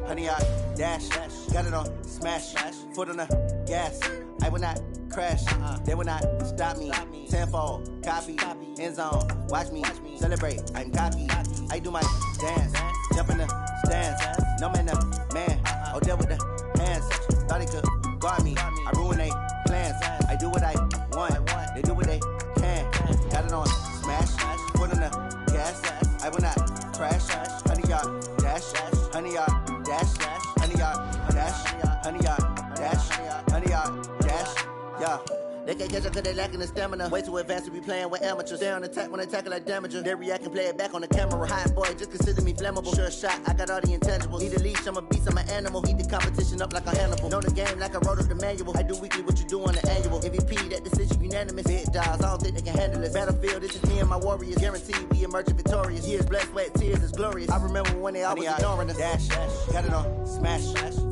Honey, I dash, got it on smash, foot on the gas. I will not crash, they will not stop me. Tenfold, copy, end zone, watch me celebrate. I'm cocky, I do my dance, jump in the stands. No man, the man, oh, deal with the hands. Thought he could guard me, I ruin they plans. I do what I want, they do what they can. Got it on smash, foot on the gas. I will not crash, honey, y'all dash, honey, y'all dash, honey, y'all dash, honey, y'all dash, honey, y'all dash, yeah. They can't catch up cause they lacking the stamina. Way too advanced to be playing with amateurs. Stay on attack when they tackle like damager. They react and play it back on the camera. Hot boy, just consider me flammable. Sure shot, I got all the intangibles. Need a leash, I'm a beast, I'm an animal. Heat the competition up like a Hannibal. Know the game like I wrote up the manual. I do weekly what you do on the annual. MVP, that decision unanimous. Big dogs, I don't think they can handle it. Battlefield, it's just me and my warriors. Guaranteed we emerging victorious. Years, blood, sweat, tears, it's glorious. I remember when they always ignoring us. Dash, got it on smash,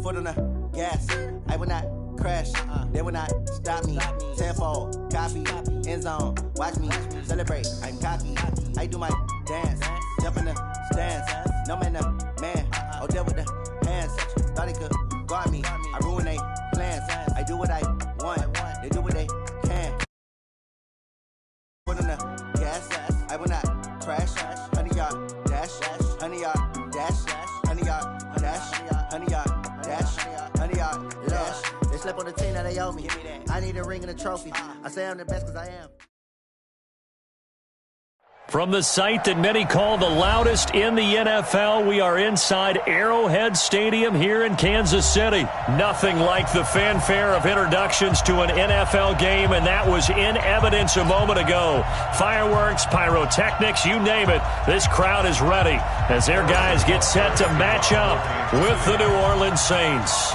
foot on the gas. I will not crash, they will not stop me. Tenfold, copy, end zone, watch me celebrate. I'm cocky, I do my dance, jump in the stands. No man, the man, oh, deal with the hands. Thought he could guard me, I ruin they plans. I do what I want, they do what they can. Put on the gas, I will not crash. Honey, y'all dash, honey, y'all dash, honey, y'all dash, honey, y'all dash, honey, y'all dash. They slept on the team that they owe me. I need a ring and a trophy. I say I'm the best because I am. From the site that many call the loudest in the NFL, we are inside Arrowhead Stadium here in Kansas City. Nothing like the fanfare of introductions to an NFL game, and that was in evidence a moment ago. Fireworks, pyrotechnics, you name it. This crowd is ready as their guys get set to match up with the New Orleans Saints.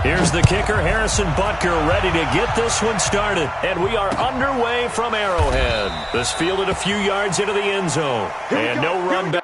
Here's the kicker, Harrison Butker, ready to get this one started. And we are underway from Arrowhead. This fielded a few yards into the end zone. And no run back.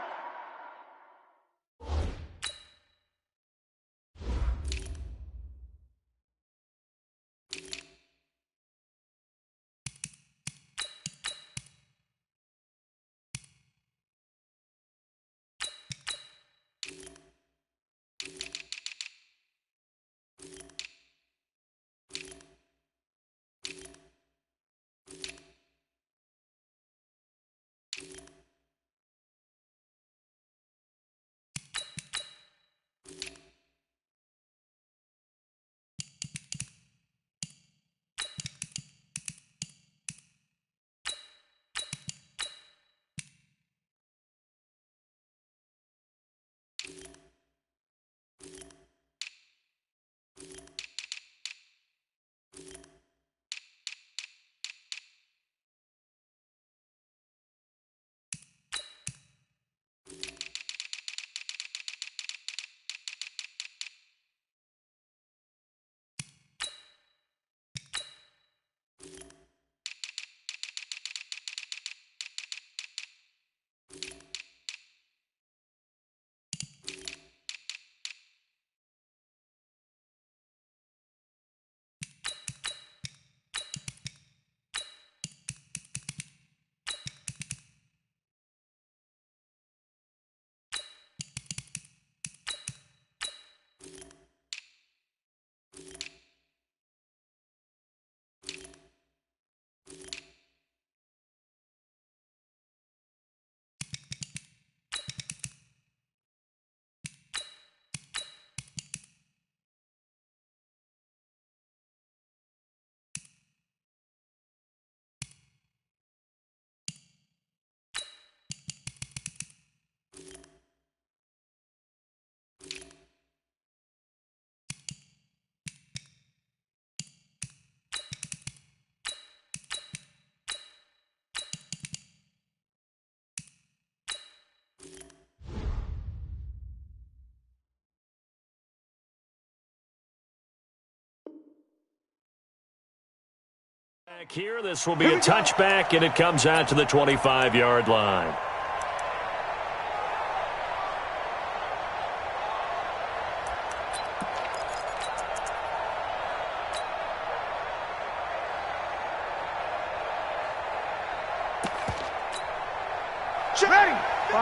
Back here, this will be a touchback, and it comes out to the 25-yard line.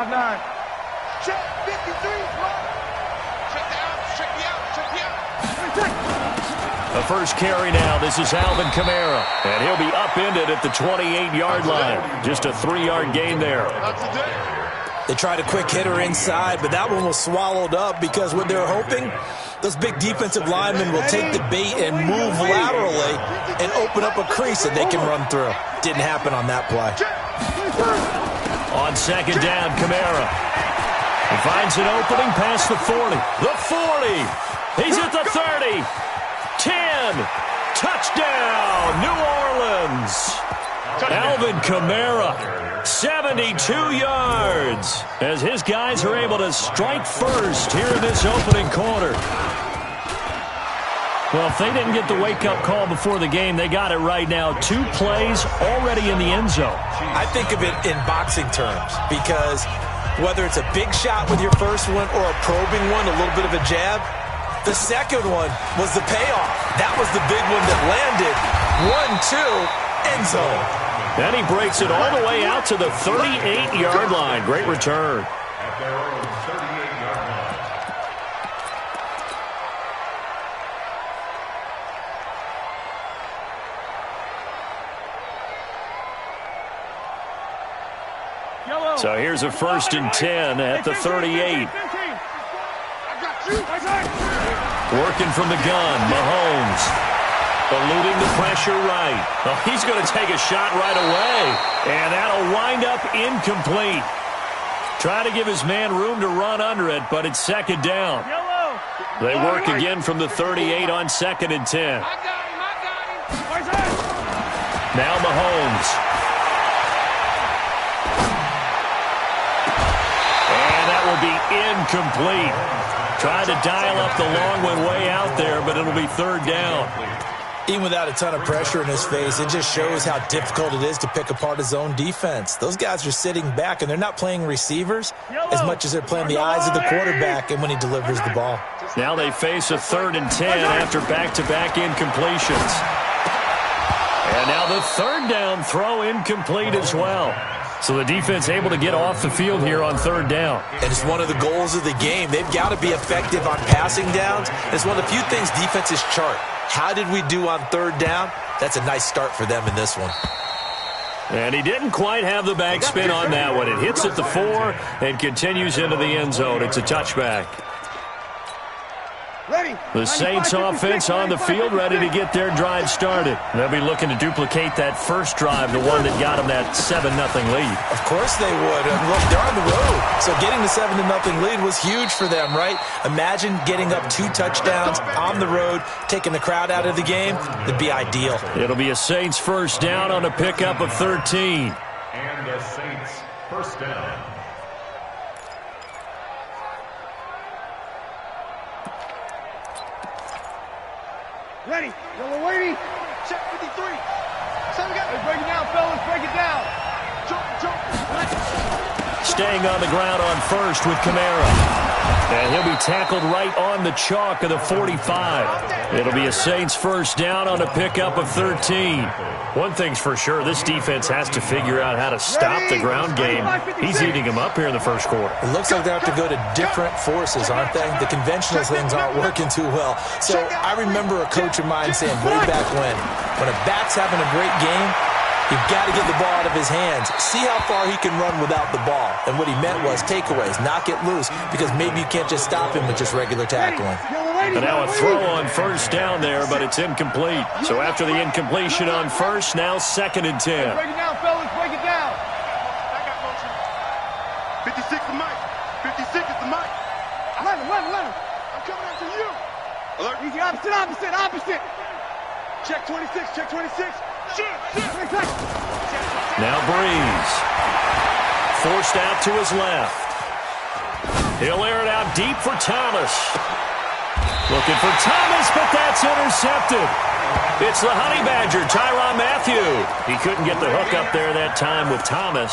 5-9. Check 53, check the out, check the out, check the out. The first carry now. This is Alvin Kamara. And he'll be upended at the 28-yard line. Just a 3-yard gain there. They tried a quick hitter inside, but that one was swallowed up because what they're hoping, those big defensive linemen will take the bait and move laterally and open up a crease that they can run through. Didn't happen on that play. On second down, Kamara. He finds an opening past the 40. The 40. He's at the 30. 10. Touchdown, New Orleans. Alvin Kamara, 72 yards, as his guys are able to strike first here in this opening quarter. Well, if they didn't get the wake-up call before the game, they got it right now. 2 plays already in the end zone. I think of it in boxing terms because whether it's a big shot with your first one or a probing one, a little bit of a jab, the second one was the payoff. That was the big one that landed. 1-2, end zone. And he breaks it all the way out to the 38-yard line. Great return. So here's a 1st and 10 at the 38. Working from the gun, Mahomes. Eluding the pressure right. Well, he's going to take a shot right away. And that'll wind up incomplete. Trying to give his man room to run under it, but it's second down. They work again from the 38 on 2nd and 10. Now Mahomes. And that will be incomplete. Trying to dial up the long one way out there, but it'll be 3rd down. Even without a ton of pressure in his face, it just shows how difficult it is to pick apart his own defense. Those guys are sitting back, and they're not playing receivers as much as they're playing the eyes of the quarterback and when he delivers the ball. Now they face a 3rd and 10 after back-to-back incompletions. And now the 3rd down throw incomplete as well. So the defense able to get off the field here on 3rd down. And it's one of the goals of the game. They've got to be effective on passing downs. It's one of the few things defenses chart. How did we do on 3rd down? That's a nice start for them in this one. And he didn't quite have the backspin on that one. It hits at the 4 and continues into the end zone. It's a touchback. The Saints offense on the field ready to get their drive started. They'll be looking to duplicate that first drive, the one that got them that 7-0 lead. Of course they would. And look, they're on the road. So getting the 7-0 lead was huge for them, right? Imagine getting up 2 touchdowns on the road, taking the crowd out of the game. It'd be ideal. It'll be a Saints first down on a pickup of 13. And the Saints first down. Ready. Yellow waiting. Check 53. So we got it. Break it down, fellas. Break it down. Jump. Staying on the ground on first with Kamara. And he'll be tackled right on the chalk of the 45. It'll be a Saints first down on a pickup of 13. One thing's for sure, this defense has to figure out how to stop the ground game. He's eating them up here in the first quarter. It looks like they have to go to different forces, aren't they? The conventional things aren't working too well. So I remember a coach of mine saying way back when a back's having a great game, you've got to get the ball out of his hands. See how far he can run without the ball. And what he meant was takeaways, not get loose, because maybe you can't just stop him with just regular tackling. And now a throw on first down there, but it's incomplete. So after the incompletion on first, now 2nd and 10. Break it down, fellas. Break it down. I got motion. 56 the mic. 56 is the mic. 11. I'm coming after you. Alert. Easy, opposite. Check 26. Check 26. Shoot. Now Breeze. Forced out to his left. He'll air it out deep for Thomas. Looking for Thomas, but that's intercepted. It's the Honey Badger, Tyrann Mathieu. He couldn't get the hook up there that time with Thomas.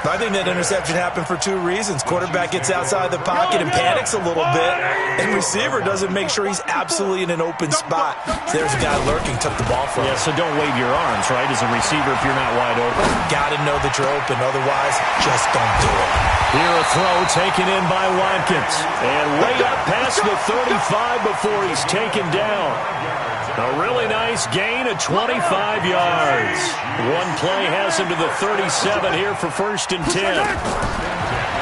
I think that interception happened for two reasons. Quarterback gets outside the pocket and panics a little bit, and receiver doesn't make sure he's absolutely in an open spot. So there's a guy lurking, took the ball from him. Yeah, so don't wave your arms, right, as a receiver if you're not wide open. Got to know that you're open, otherwise just don't do it. Here a throw taken in by Watkins. And way up past the 35 before he's taken down. A really nice gain of 25 yards. One play has him to the 37 here for 1st and 10.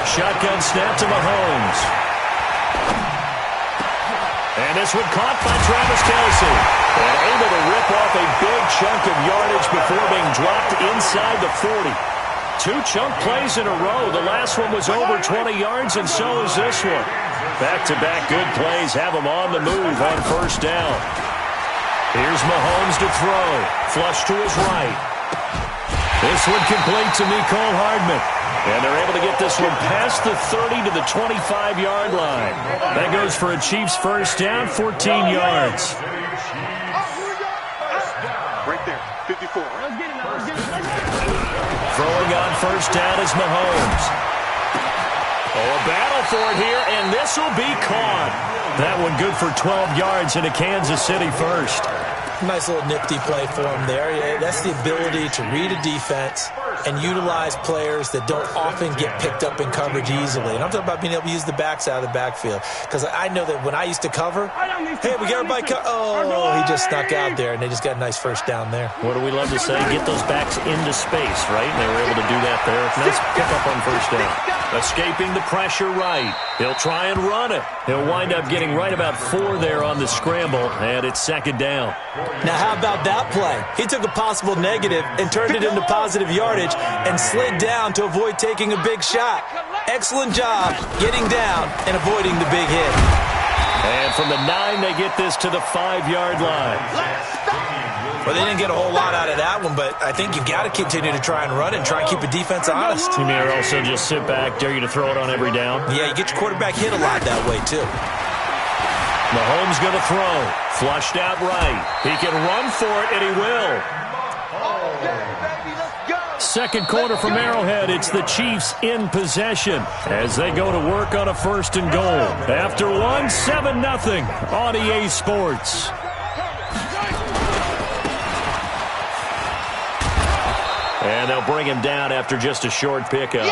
Shotgun snap to Mahomes. And this one caught by Travis Kelce. And able to rip off a big chunk of yardage before being dropped inside the 40. Two chunk plays in a row. The last one was over 20 yards, and so is this one. Back-to-back good plays have him on the move on 1st down. Here's Mahomes to throw. Flush to his right. This one complete to Mecole Hardman. And they're able to get this one past the 30 to the 25-yard line. That goes for a Chiefs 1st down, 14 yards. Right there, 54. Throwing on 1st down is Mahomes. Oh, a battle for it here, and this will be caught. That one good for 12 yards into Kansas City 1st. Nice little nifty play for him there. Yeah, that's the ability to read a defense and utilize players that don't often get picked up in coverage easily. And I'm talking about being able to use the backs out of the backfield. Because I know that when I used to cover, hey, we got everybody oh, he just snuck out there, and they just got a nice 1st down there. What do we love to say? Get those backs into space, right? And they were able to do that there. Nice pickup on 1st down. Escaping the pressure right. He'll try and run it. He'll wind up getting right about 4 there on the scramble, and it's 2nd down. Now, how about that play? He took a possible negative and turned it into positive yardage and slid down to avoid taking a big shot. Excellent job getting down and avoiding the big hit. And from the 9, they get this to the 5-yard line. Well, they didn't get a whole lot out of that one, but I think you've got to continue to try and run it and try and keep the defense honest. You may also just sit back, dare you to throw it on every down. Yeah, you get your quarterback hit a lot that way, too. Mahomes going to throw. Flushed out right. He can run for it, and he will. Second quarter from Arrowhead. It's the Chiefs in possession as they go to work on a 1st and goal. After one, 7-0 on EA Sports. And they'll bring him down after just a short pickup.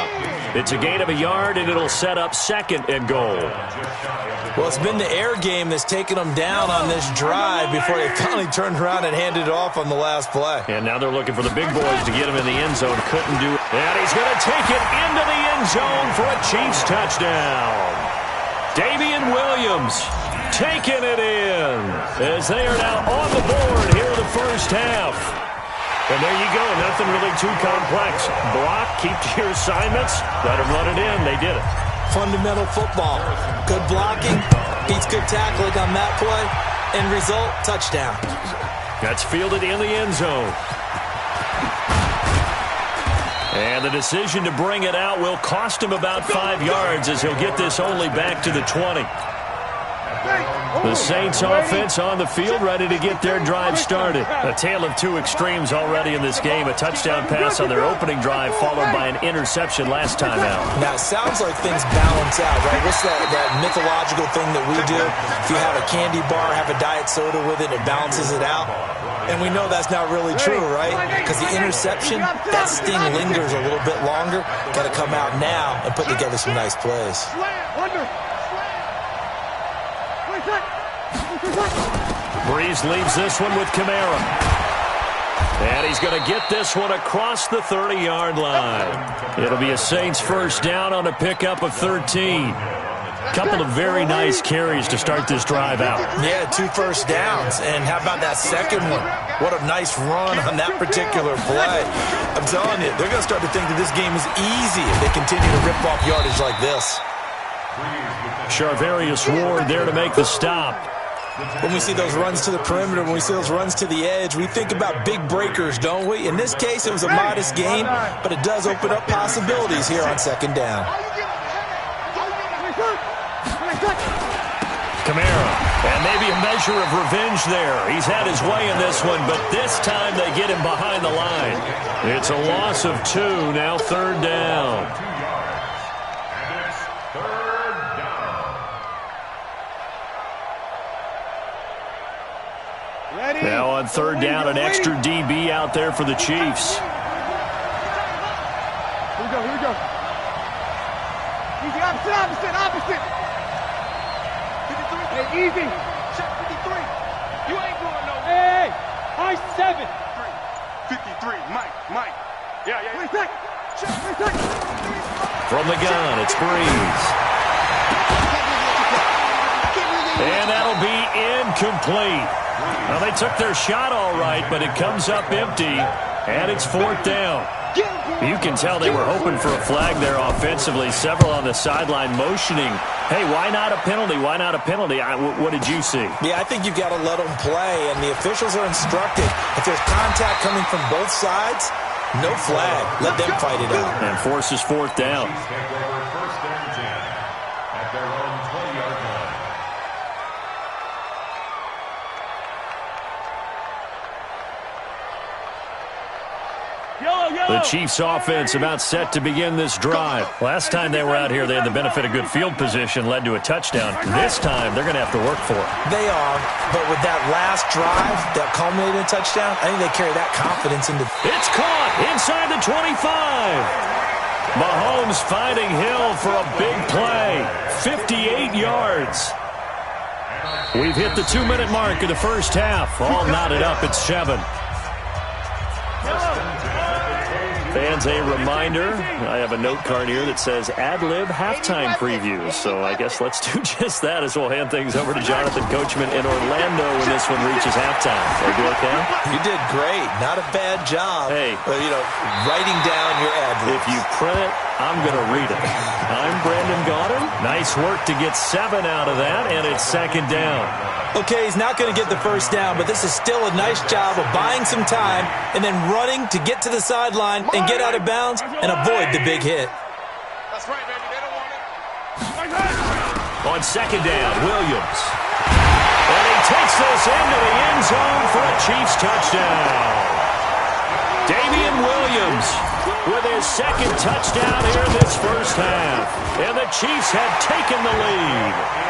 It's a gain of a yard, and it'll set up 2nd and goal. Well, it's been the air game that's taken them down on this drive before they finally turned around and handed it off on the last play. And now they're looking for the big boys to get him in the end zone. Couldn't do it. And he's going to take it into the end zone for a Chiefs touchdown. Damian Williams taking it in as they are now on the board here in the 1st half. And there you go. Nothing really too complex. Block, keep to your assignments, let them run it in. They did it. Fundamental football. Good blocking, beats good tackling on that play. End result, touchdown. That's fielded in the end zone. And the decision to bring it out will cost him about 5 yards as he'll get this only back to the 20. The Saints offense on the field, ready to get their drive started. A tale of two extremes already in this game. A touchdown pass on their opening drive, followed by an interception last time out. Now, it sounds like things balance out, right? What's that mythological thing that we do? If you have a candy bar, have a diet soda with it, it balances it out. And we know that's not really true, right? Because the interception, that sting lingers a little bit longer. Got to come out now and put together some nice plays. Breeze leaves this one with Kamara. And he's going to get this one across the 30-yard line. It'll be a Saints 1st down on a pickup of 13. Couple of very nice carries to start this drive out. Yeah, 2 first downs. And how about that second one? What a nice run on that particular play. I'm telling you, they're going to start to think that this game is easy if they continue to rip off yardage like this. Charvarius Ward there to make the stop. When we see those runs to the perimeter, when we see those runs to the edge, we think about big breakers, don't we? In this case, it was a modest gain, but it does open up possibilities here on 2nd down. Kamara. And maybe a measure of revenge there. He's had his way in this one, but this time they get him behind the line. It's a loss of 2, now third down. 2 yards. And it's third down. Ready? Now on third down, an extra DB out there for the Chiefs. Here we go, here we go. Easy, opposite. 53. Hey, easy. Check 53. You ain't going nowhere. Hey, high 7. 53, Mike. Yeah. Check. From the gun, it's Breeze. And that'll be incomplete. Well, they took their shot all right, but it comes up empty, and it's fourth down. You can tell they were hoping for a flag there offensively. Several on the sideline motioning, hey, why not a penalty? Why not a penalty? What did you see? Yeah, I think you've got to let them play, and the officials are instructed. If there's contact coming from both sides, no flag. Let them fight it out. And forces fourth down. Chiefs take over first and 10 at their own 20-yard line. The Chiefs offense about set to begin this drive. Last time they were out here, they had the benefit of good field position, led to a touchdown. This time, they're going to have to work for it. They are, but with that last drive that culminated in a touchdown, I think they carry that confidence into... It's caught inside the 25. Mahomes finding Hill for a big play. 58 yards. We've hit the 2-minute mark of the first half. All knotted up at 7. Fans, a reminder, I have a note card here that says ad-lib halftime previews. So I guess let's do just that as we'll hand things over to Jonathan Coachman in Orlando when this one reaches halftime. Are you okay? You did great. Not a bad job. Hey. Writing down your ad-libs. If you print it, I'm going to read it. I'm Brandon Gaudin. Nice work to get 7 out of that, and it's second down. Okay, he's not going to get the first down, but this is still a nice job of buying some time and then running to get to the sideline and get out of bounds and avoid the big hit. That's right, baby. They don't want it. On second down, Williams. And he takes this into the end zone for a Chiefs touchdown. Damian Williams with his second touchdown here in this first half. And the Chiefs have taken the lead.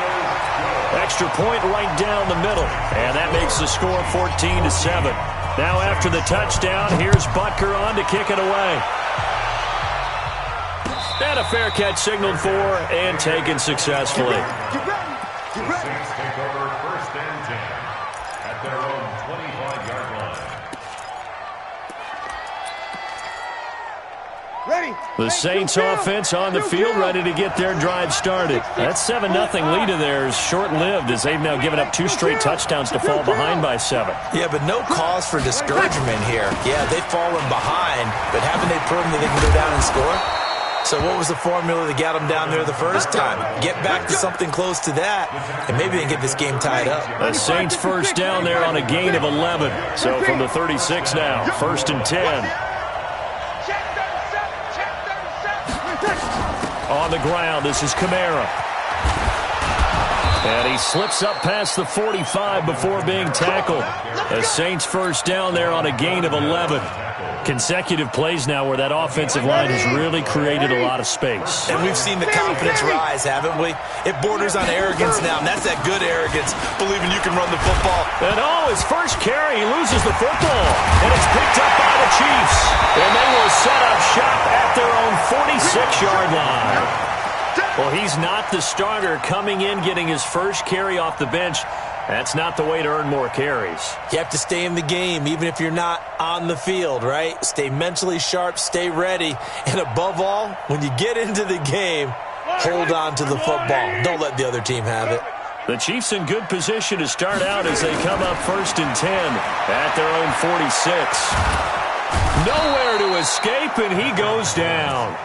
Extra point right down the middle. And that makes the score 14-7. Now after the touchdown, here's Butker on to kick it away. And a fair catch signaled for and taken successfully. The Saints take over first and 10 at their own 25-yard line. The Saints offense on the field ready to get their drive started. That 7-0 lead of theirs short-lived as they've now given up 2 straight touchdowns to fall behind by 7. Yeah, but no cause for discouragement here. Yeah, they've fallen behind, but haven't they proven that they can go down and score? So what was the formula that got them down there the first time? Get back to something close to that, and maybe they can get this game tied up. The Saints first down there on a gain of 11. So from the 36 now, first and 10. On the ground, this is Kamara. And he slips up past the 45 before being tackled. The Saints first down there on a gain of 11. Consecutive plays now where that offensive line has really created a lot of space. And we've seen the confidence rise, haven't we? It borders on arrogance now, and that's that good arrogance, believing you can run the football. And his first carry, he loses the football. And it's picked up by the Chiefs. And they will set up shop at their own 46-yard line. Well, he's not the starter coming in, getting his first carry off the bench. That's not the way to earn more carries. You have to stay in the game, even if you're not on the field, right? Stay mentally sharp, stay ready, and above all, when you get into the game, hold on to the football. Don't let the other team have it. The Chiefs in good position to start out as they come up first and 10 at their own 46. Nowhere to escape, and he goes down.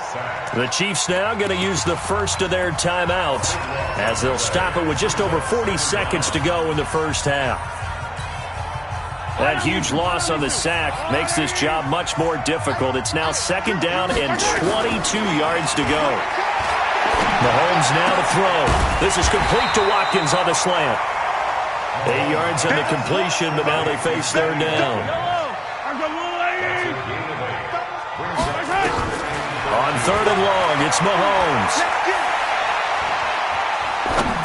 The Chiefs now going to use the first of their timeouts as they'll stop it with just over 40 seconds to go in the first half. That huge loss on the sack makes this job much more difficult. It's now second down and 22 yards to go. Mahomes now to throw. This is complete to Watkins on the slant. 8 yards on the completion, but now they face third down. On third and long, it's Mahomes.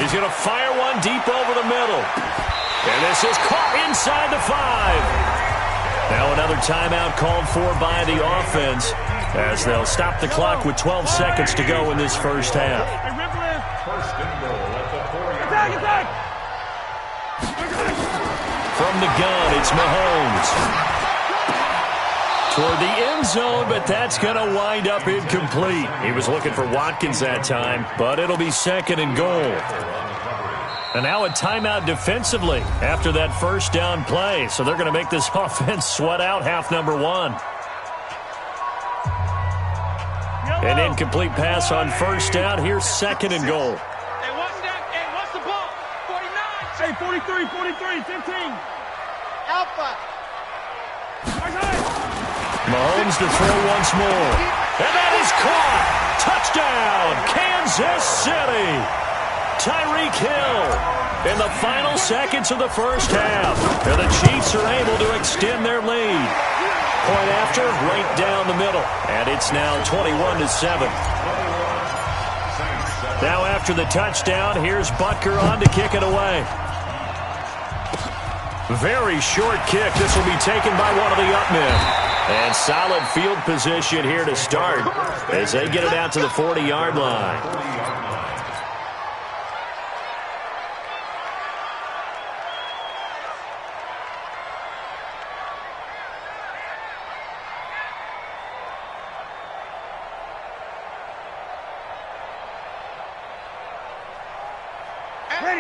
He's going to fire one deep over the middle. And this is caught inside the 5. Now another timeout called for by the offense as they'll stop the clock with 12 seconds to go in this first half. First and goal at the 4-yard line. Attack! From the gun, it's Mahomes. Toward the end zone, but that's going to wind up incomplete. He was looking for Watkins that time, but it'll be second and goal. And now a timeout defensively after that first down play. So they're going to make this offense sweat out half number 1. An incomplete pass on first down. Here's second and goal. Hey, what's the ball? 49. Hey, 43, 15. Alpha. Mahomes to throw once more. And that is caught. Touchdown, Kansas City. Tyreek Hill in the final seconds of the first half. And the Chiefs are able to extend their lead. Point after, right down the middle. And it's now 21-7. Now after the touchdown, here's Butker on to kick it away. Very short kick. This will be taken by one of the up men. And solid field position here to start as they get it out to the 40-yard line.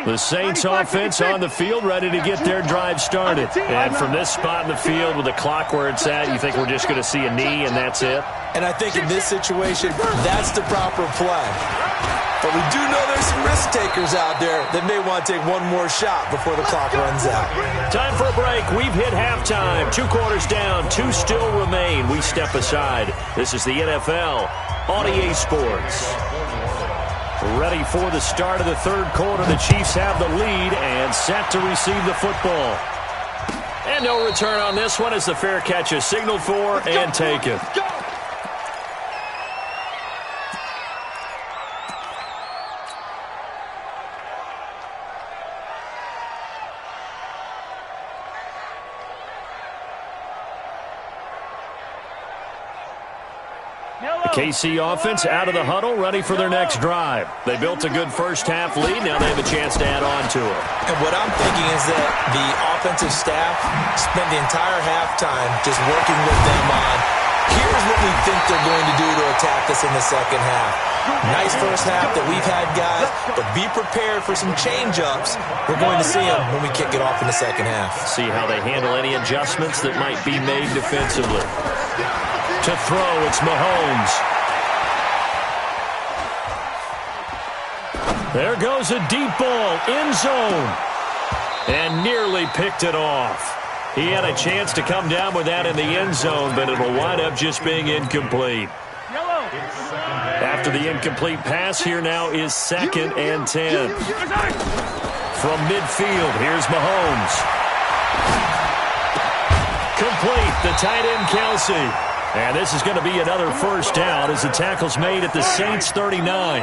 The Saints offense on the field, ready to get their drive started. And from this spot in the field with the clock where it's at, you think we're just going to see a knee and that's it? And I think in this situation, that's the proper play. But we do know there's some risk takers out there that may want to take one more shot before the clock runs out. Time for a break. We've hit halftime. 2 quarters down, 2 still remain. We step aside. This is the NFL on EA Sports. Ready for the start of the third quarter. The Chiefs have the lead and set to receive the football. And no return on this one as the fair catch is signaled for and taken. KC offense out of the huddle, ready for their next drive. They built a good first-half lead. Now they have a chance to add on to it. And what I'm thinking is that the offensive staff spent the entire halftime just working with them on, here's what we think they're going to do to attack us in the second half. Nice first half that we've had, guys, but be prepared for some change-ups. We're going to see them when we kick it off in the second half. See how they handle any adjustments that might be made defensively. To throw, it's Mahomes. There goes a deep ball, end zone. And nearly picked it off. He had a chance to come down with that in the end zone, but it'll wind up just being incomplete. After the incomplete pass, here now is 2nd and 10. From midfield, here's Mahomes. Complete, the tight end Kelsey. And this is going to be another first down as the tackle's made at the Saints 39.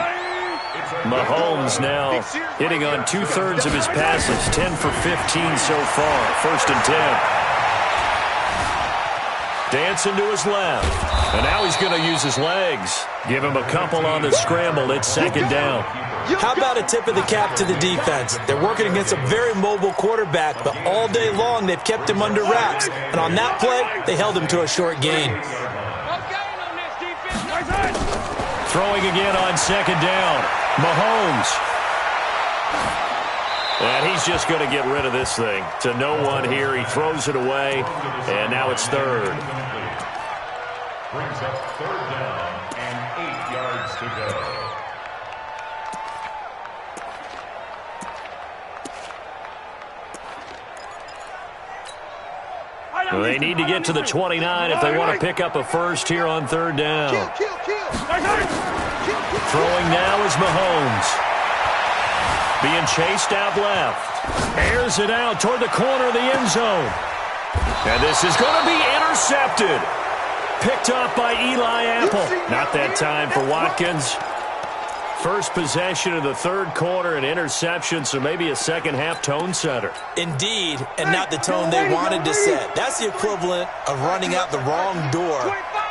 Mahomes now hitting on 2/3 of his passes, 10 for 15 so far. 1st and 10. Dancing to his left. And now he's going to use his legs. Give him a couple on the scramble. It's 2nd down. How about a tip of the cap to the defense? They're working against a very mobile quarterback, but all day long they've kept him under wraps. And on that play, they held him to a short gain. Throwing again on 2nd down. Mahomes. And he's just going to get rid of this thing. To no one here. He throws it away. And now it's 3rd. Brings up 3rd down and 8 yards to go. They need to get to the 29 if they want to pick up a first here on 3rd down. Throwing now is Mahomes. Being chased out left. Airs it out toward the corner of the end zone. And this is going to be intercepted. Picked up by Eli Apple. Not that time for Watkins. First possession of the third quarter, an interception, so maybe a second-half tone setter. Indeed, and not the tone they wanted to set. That's the equivalent of running out the wrong door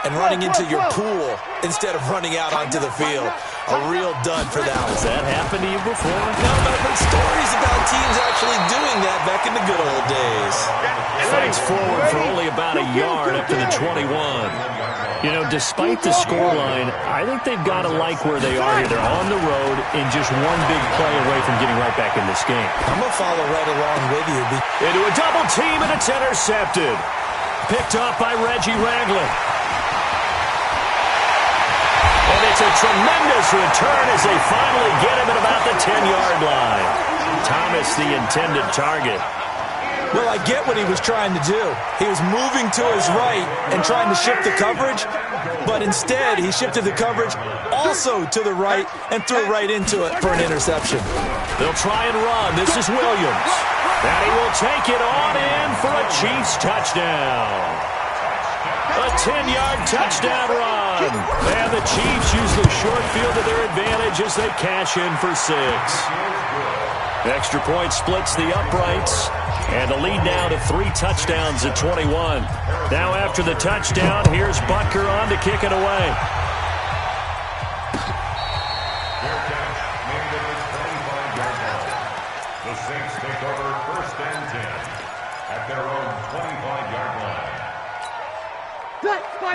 and running into your pool instead of running out onto the field. A real dud for that one. Has that happened to you before? No, but I've heard stories about teams actually doing that back in the good old days. Fights forward for only about a yard up to the 21. You know, despite the scoreline, I think they've got to like where they are here. They're on the road and just one big play away from getting right back in this game. I'm going to follow right along with you. Into a double team, and it's intercepted. Picked up by Reggie Ragland. And it's a tremendous return as they finally get him at about the 10-yard line. Thomas, the intended target. Well, I get what he was trying to do. He was moving to his right and trying to shift the coverage, but instead he shifted the coverage also to the right and threw right into it for an interception. They'll try and run. This is Williams. And he will take it on in for a Chiefs touchdown. A 10-yard touchdown run. And the Chiefs use the short field to their advantage as they cash in for 6. Extra point splits the uprights. And the lead now to 3 touchdowns at 21. Now after the touchdown, here's Butker on to kick it away. The Saints take over 1st and 10 at their own 25-yard line.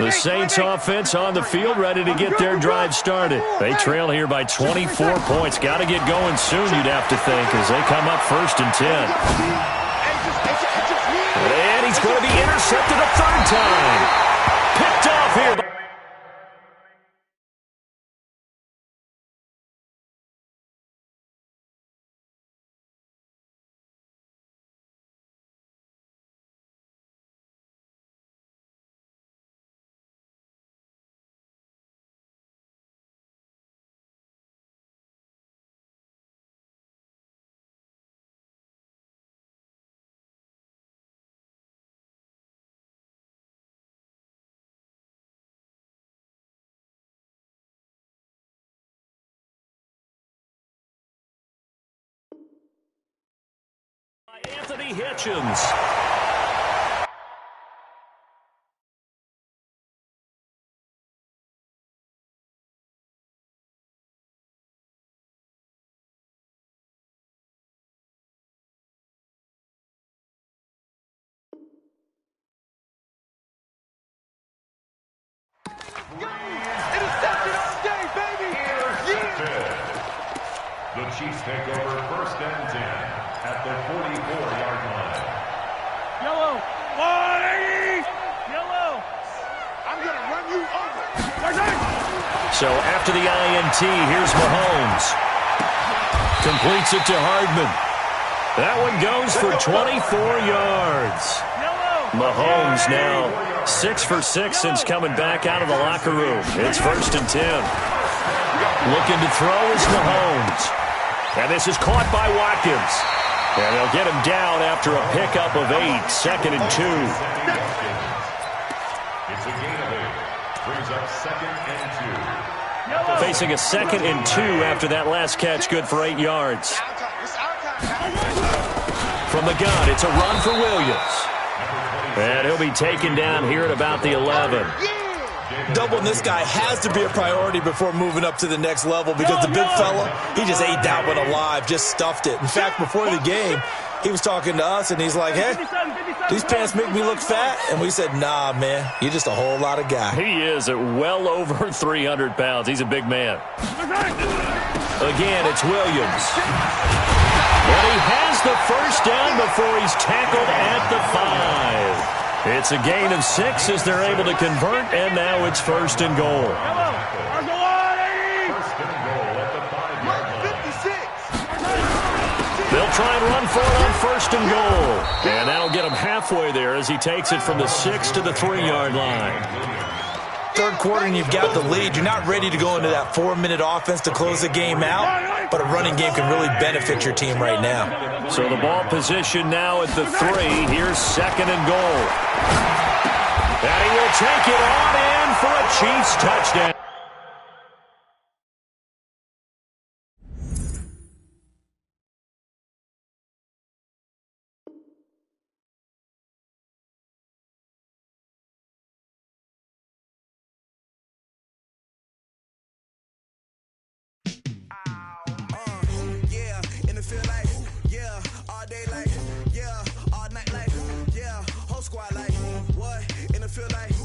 The Saints offense on the field, ready to get their drive started. They trail here by 24 points. Got to get going soon, you'd have to think, as they come up 1st and 10. And he's going to be intercepted a third time. Picked off here. Anthony Hitchens. The Chiefs take over 1st and 10 at the 44-yard line. Yellow. 180. Yellow. I'm going to run you over. So after the INT, here's Mahomes. Completes it to Hardman. That one goes for 24 yards. Mahomes now 6 for 6 since coming back out of the locker room. It's 1st and 10. Looking to throw is Mahomes. And this is caught by Watkins. And they'll get him down after a pickup of 8, 2nd and 2. It's a gain of 8. Brings up 2nd and 2. Facing a 2nd and 2 after that last catch, good for 8 yards. From the gun, it's a run for Williams. And he'll be taken down here at about the 11. Doubling this guy has to be a priority before moving up to the next level because the big fella, he just ate that one alive, just stuffed it. In fact, before the game, he was talking to us, and he's like, hey, these pants make me look fat. And we said, nah, man, you're just a whole lot of guy. He is at well over 300 pounds. He's a big man. Again, it's Williams. And he has the first down before he's tackled at the 5. It's a gain of 6 as they're able to convert, and now it's 1st and goal. They'll try and run for it on 1st and goal. And that'll get him halfway there as he takes it from the 6 to the 3-yard line. third quarter and you've got the lead, you're not ready to go into that 4-minute offense to close the game out, but a running game can really benefit your team right now. So the ball position now at the 3. Here's second and goal. And he will take it on in for a Chiefs touchdown. Squad like what in the field like